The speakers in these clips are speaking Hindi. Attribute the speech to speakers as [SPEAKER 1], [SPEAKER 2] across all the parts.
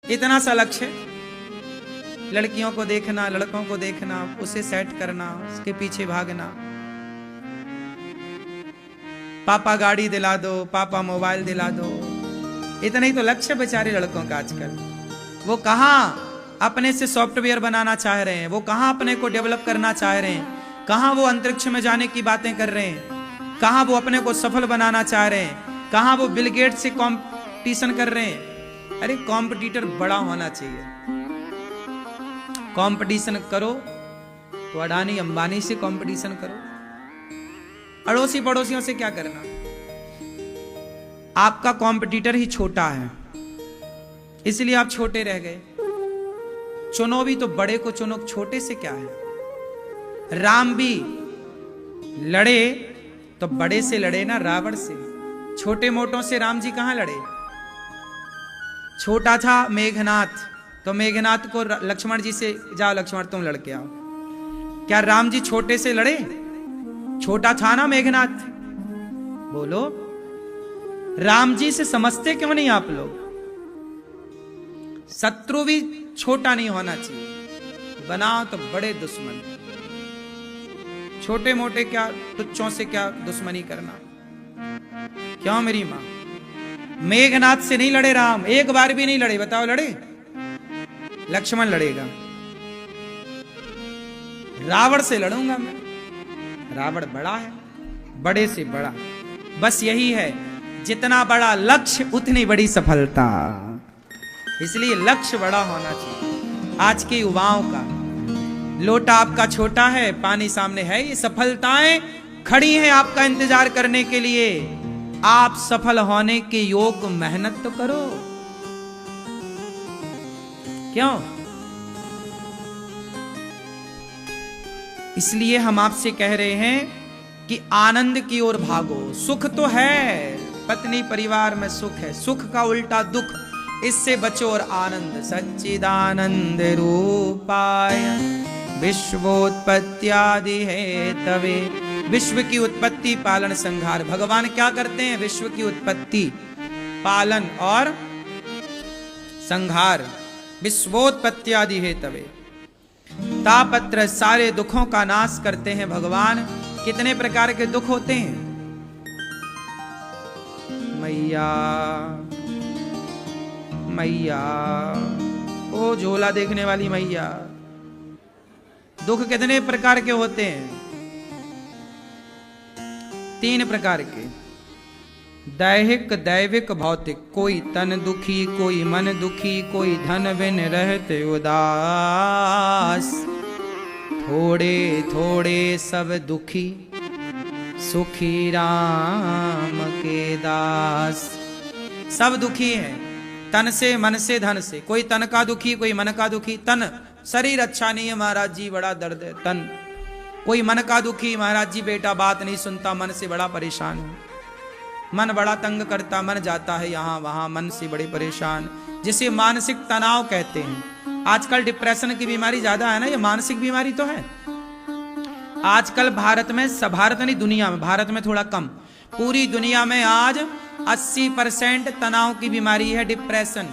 [SPEAKER 1] इतना सा लक्ष्य, लड़कियों को देखना, लड़कों को देखना, उसे सेट करना, उसके पीछे भागना। पापा गाड़ी दिला दो, पापा मोबाइल दिला दो, इतना ही तो लक्ष्य बेचारे लड़कों का आजकल। वो कहां अपने से सॉफ्टवेयर बनाना चाह रहे हैं, वो कहां अपने को डेवलप करना चाह रहे हैं, कहां वो अंतरिक्ष में जाने की बातें कर रहे हैं, कहां वो अपने को सफल बनाना चाह रहे हैं, कहां वो बिल गेट्स से कंपटीशन कर रहे हैं। अरे कॉम्पिटिटर बड़ा होना चाहिए। कंपटीशन करो तो अडानी अंबानी से कंपटीशन करो, अड़ोसी पड़ोसियों से क्या करना। आपका कंपटीटर ही छोटा है, इसलिए आप छोटे रह गए। चुनो भी तो बड़े को चुनो, छोटे से क्या है। राम भी लड़े तो बड़े से लड़े ना, रावण से। छोटे मोटों से राम जी कहां लड़े। छोटा था मेघनाथ, तो मेघनाथ को लक्ष्मण जी से, जाओ लक्ष्मण तुम लड़के आओ। क्या राम जी छोटे से लड़े? छोटा था ना मेघनाथ। बोलो, राम जी से समझते क्यों नहीं आप लोग? शत्रु भी छोटा नहीं होना चाहिए, बनाओ तो बड़े दुश्मन। छोटे मोटे क्या, तुच्छों से क्या दुश्मनी करना। क्यों मेरी मां? मेघनाथ से नहीं लड़े राम, एक बार भी नहीं लड़े। बताओ लड़े? लक्ष्मण लड़ेगा। रावण से लड़ूंगा मैं, रावण बड़ा है, बड़े से बड़ा। बस यही है, जितना बड़ा लक्ष्य उतनी बड़ी सफलता। इसलिए लक्ष्य बड़ा होना चाहिए। आज के युवाओं का लोटा आपका छोटा है, पानी सामने है, ये सफलताएं खड़ी हैं आपका इंतजार करने के लिए। आप सफल होने के योग मेहनत तो करो। क्यों? इसलिए हम आपसे कह रहे हैं कि आनंद की ओर भागो। सुख तो है, पत्नी परिवार में सुख है, सुख का उल्टा दुख, इससे बचो और आनंद। सच्चिदानंद रूपाय विश्वोत्पत्त्यादि हेतवे। विश्व की उत्पत्ति पालन संहार। भगवान क्या करते हैं? विश्व की उत्पत्ति पालन और संहार। विश्वोत्पत्त्यादि हेतवे, तापत्र सारे दुखों का नाश करते हैं भगवान। कितने प्रकार के दुख होते हैं? मैया मैया, ओ झोला देखने वाली मैया। दुख कितने प्रकार के होते हैं? 3 प्रकार के। दैहिक, दैविक, भौतिक। कोई तन दुखी, कोई मन दुखी, कोई धन बिन रहते उदास। थोड़े थोड़े सब दुखी, सुखी राम के दास। सब दुखी हैं, तन से, मन से, धन से। कोई तन का दुखी, कोई मन का दुखी। तन, शरीर अच्छा नहीं है महाराज जी, बड़ा दर्द है तन। कोई मन का दुखी, महाराज जी बेटा बात नहीं सुनता, मन से बड़ा परेशान हूं, मन बड़ा तंग करता, मन जाता है यहां वहां, मन से बड़े परेशान, जिसे मानसिक तनाव कहते हैं। आजकल डिप्रेशन की बीमारी ज्यादा है ना, ये मानसिक बीमारी तो है आजकल भारत में। भारत नहीं, दुनिया में। भारत में थोड़ा कम, पूरी दुनिया में आज 80% तनाव की बीमारी है, डिप्रेशन।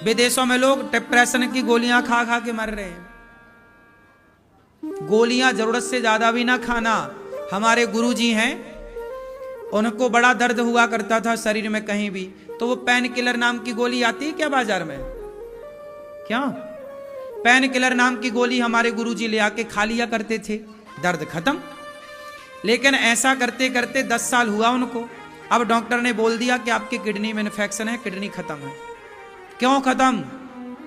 [SPEAKER 1] विदेशों में लोग डिप्रेशन की गोलियां खा खा के मर रहे हैं। गोलियां जरूरत से ज्यादा भी ना खाना। हमारे गुरुजी हैं, उनको बड़ा दर्द हुआ करता था शरीर में कहीं भी, तो वो पेन किलर नाम की गोली आती है क्या बाजार में? क्या पेन किलर नाम की गोली हमारे गुरुजी ले आके खा लिया करते थे, दर्द खत्म। लेकिन ऐसा करते करते 10 साल हुआ उनको। अब डॉक्टर ने बोल दिया कि आपकी किडनी में इन्फेक्शन है, किडनी खत्म है। क्यों खत्म?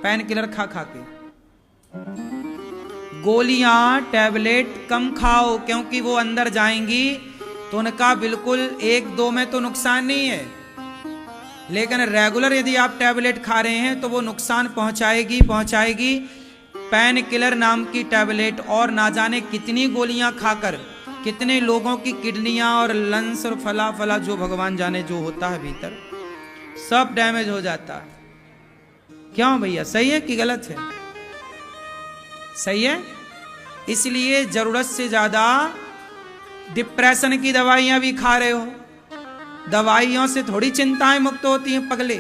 [SPEAKER 1] पेन किलर खा खा के। गोलियां, टैबलेट कम खाओ, क्योंकि वो अंदर जाएंगी तो उनका बिल्कुल 1-2 में तो नुकसान नहीं है, लेकिन रेगुलर यदि आप टैबलेट खा रहे हैं तो वो नुकसान पहुंचाएगी। पेन किलर नाम की टैबलेट और ना जाने कितनी गोलियां खाकर कितने लोगों की किडनियां और लंग्स और फला फला, जो भगवान जाने जो होता है भीतर, सब डैमेज हो जाता है। क्यों भैया? सही है कि गलत है? सही है। इसलिए जरूरत से ज्यादा डिप्रेशन की दवाइयां भी खा रहे हो। दवाइयों से थोड़ी चिंताएं मुक्त होती हैं पगले।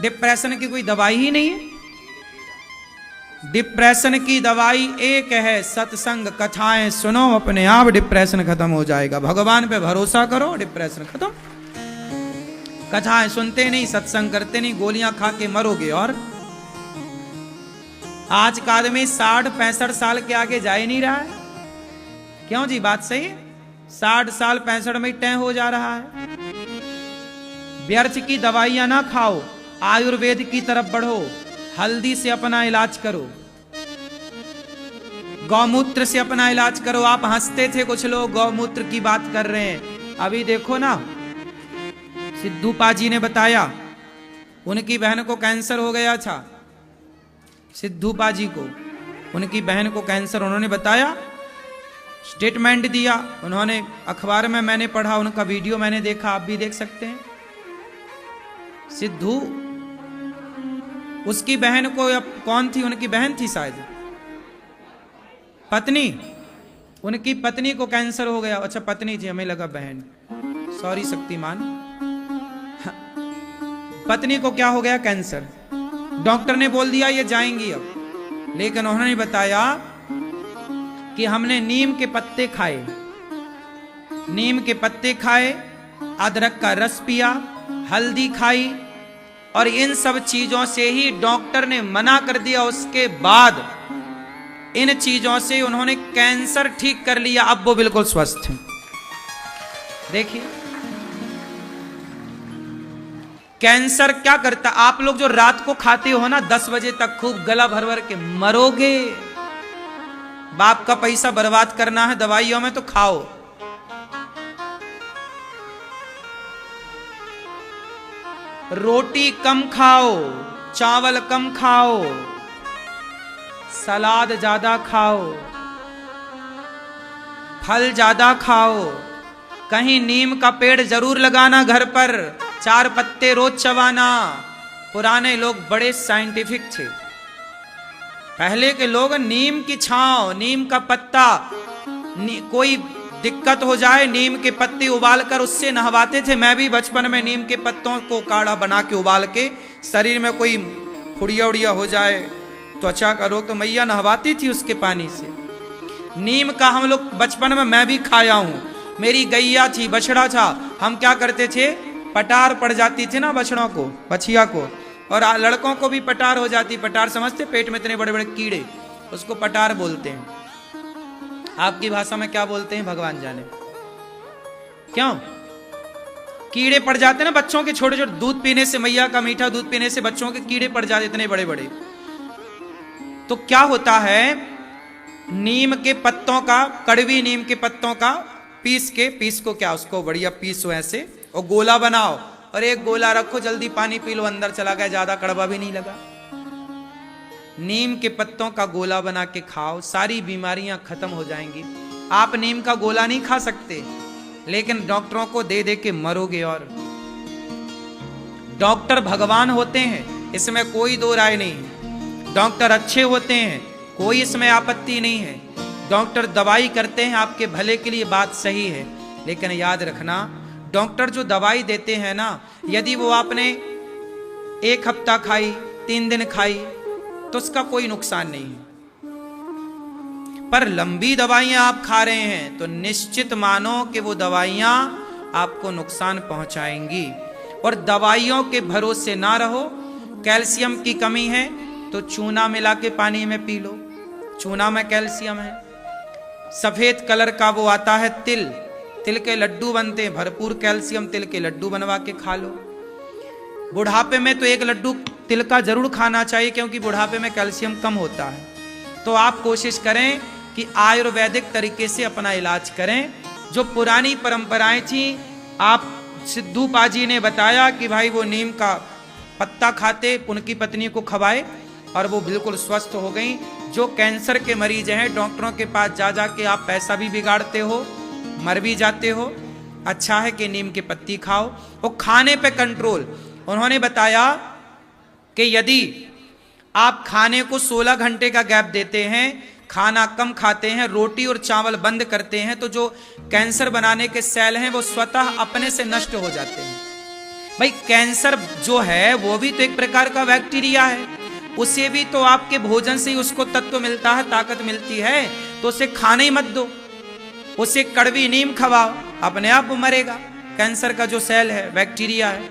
[SPEAKER 1] डिप्रेशन की कोई दवाई ही नहीं है। डिप्रेशन की दवाई एक है, सत्संग कथाएं सुनो, अपने आप डिप्रेशन खत्म हो जाएगा। भगवान पे भरोसा करो, डिप्रेशन खत्म। कथाएं सुनते नहीं, सत्संग करते नहीं, गोलियां खा के मरोगे। और आज का आदमी 60-65 साल के आगे जा ही नहीं रहा है। क्यों जी, बात सही है? 60 साल 65 में तय हो जा रहा है। व्यर्थ की दवाइयां ना खाओ, आयुर्वेद की तरफ बढ़ो, हल्दी से अपना इलाज करो, गौमूत्र से अपना इलाज करो। आप हंसते थे, कुछ लोग गौमूत्र की बात कर रहे हैं। अभी देखो ना, सिद्धू पाजी ने बताया उनकी बहन को कैंसर हो गया था। सिद्धू पाजी को, उनकी बहन को कैंसर, उन्होंने बताया, स्टेटमेंट दिया उन्होंने, अखबार में मैंने पढ़ा, उनका वीडियो मैंने देखा, आप भी देख सकते हैं। सिद्धू, उसकी बहन को, अब कौन थी, उनकी बहन थी शायद, पत्नी, उनकी पत्नी को कैंसर हो गया। अच्छा पत्नी थी, हमें लगा बहन, सॉरी शक्तिमान। पत्नी को क्या हो गया, कैंसर। डॉक्टर ने बोल दिया ये जाएंगी अब, लेकिन उन्होंने बताया कि हमने नीम के पत्ते खाए, नीम के पत्ते खाए, अदरक का रस पिया, हल्दी खाई, और इन सब चीजों से ही डॉक्टर ने मना कर दिया। उसके बाद इन चीजों से उन्होंने कैंसर ठीक कर लिया, अब वो बिल्कुल स्वस्थ हैं। देखिए कैंसर क्या करता। आप लोग जो रात को खाते हो ना 10 बजे तक खूब गला भर भर के, मरोगे। बाप का पैसा बर्बाद करना है दवाइयों में तो खाओ। रोटी कम खाओ, चावल कम खाओ, सलाद ज्यादा खाओ, फल ज्यादा खाओ। कहीं नीम का पेड़ जरूर लगाना घर पर, 4 पत्ते रोज चबाना। पुराने लोग बड़े साइंटिफिक थे। पहले के लोग नीम की छांव, नीम का पत्ता, कोई दिक्कत हो जाए नीम के पत्ते उबाल कर उससे नहवाते थे। मैं भी बचपन में नीम के पत्तों को काढ़ा बना के उबाल के, शरीर में कोई फुड़िया उड़िया हो जाए, त्वचा का रोग, तो मैया नहवाती थी उसके पानी से। नीम का हम लोग बचपन में, मैं भी खाया हूं। मेरी गैया थी, बछड़ा था, हम क्या करते थे, पटार पड़ जाती थी ना बछड़ों को, बछिया को, और लड़कों को भी पटार हो जाती। पटार समझते, पेट में इतने बड़े बड़े कीड़े, उसको पटार बोलते हैं। आपकी भाषा में क्या बोलते हैं भगवान जाने। क्यों कीड़े पड़ जाते ना बच्चों के, छोटे छोटे, दूध पीने से, मैया का मीठा दूध पीने से बच्चों के कीड़े पड़ जाते इतने बड़े बड़े। तो क्या होता है, नीम के पत्तों का, कड़वी नीम के पत्तों का पीस को क्या, उसको बढ़िया पीसो ऐसे, और गोला बनाओ, और एक गोला रखो, जल्दी पानी पी लो, अंदर चला गया, ज्यादा कड़वा भी नहीं लगा। नीम के पत्तों का गोला बना के खाओ, सारी बीमारियां खत्म हो जाएंगी। आप नीम का गोला नहीं खा सकते, लेकिन डॉक्टरों को दे दे के मरोगे। और डॉक्टर भगवान होते हैं, इसमें कोई दो राय नहीं है। डॉक्टर अच्छे होते हैं, कोई इसमें आपत्ति नहीं है। डॉक्टर दवाई करते हैं आपके भले के लिए, बात सही है, लेकिन याद रखना, डॉक्टर जो दवाई देते हैं ना, यदि वो आपने 1 हफ्ता खाई, 3 दिन खाई, तो उसका कोई नुकसान नहीं है। पर लंबी दवाइयां आप खा रहे हैं तो निश्चित मानो कि वो दवाइयां आपको नुकसान पहुंचाएंगी। और दवाइयों के भरोसे ना रहो। कैल्शियम की कमी है तो चूना मिला के पानी में पी लो, चूना में कैल्शियम है। सफेद कलर का वो आता है तिल, तिल के लड्डू बनते हैं, भरपूर कैल्शियम, तिल के लड्डू बनवा के खा लो। बुढ़ापे में तो 1 लड्डू तिल का जरूर खाना चाहिए, क्योंकि बुढ़ापे में कैल्शियम कम होता है। तो आप कोशिश करें कि आयुर्वैदिक तरीके से अपना इलाज करें। जो पुरानी परंपराएं थी, आप सिद्धू पाजी ने बताया कि भाई वो नीम का पत्ता खाते, उनकी पत्नी को खवाए और वो बिल्कुल स्वस्थ हो गई। जो कैंसर के मरीज हैं, डॉक्टरों के पास जा जा के आप पैसा भी बिगाड़ते हो, मर भी जाते हो। अच्छा है कि नीम की पत्ती खाओ। वो खाने पे कंट्रोल, उन्होंने बताया कि यदि आप खाने को 16 घंटे का गैप देते हैं, खाना कम खाते हैं, रोटी और चावल बंद करते हैं, तो जो कैंसर बनाने के सेल हैं वो स्वतः अपने से नष्ट हो जाते हैं। भाई कैंसर जो है वो भी तो एक प्रकार का बैक्टीरिया है, उसे भी तो आपके भोजन से ही उसको तत्व मिलता है, ताकत मिलती है, तो उसे खाने ही मत दो, उसे कड़वी नीम खवाओ, अपने आप वो मरेगा। कैंसर का जो सेल है बैक्टीरिया है।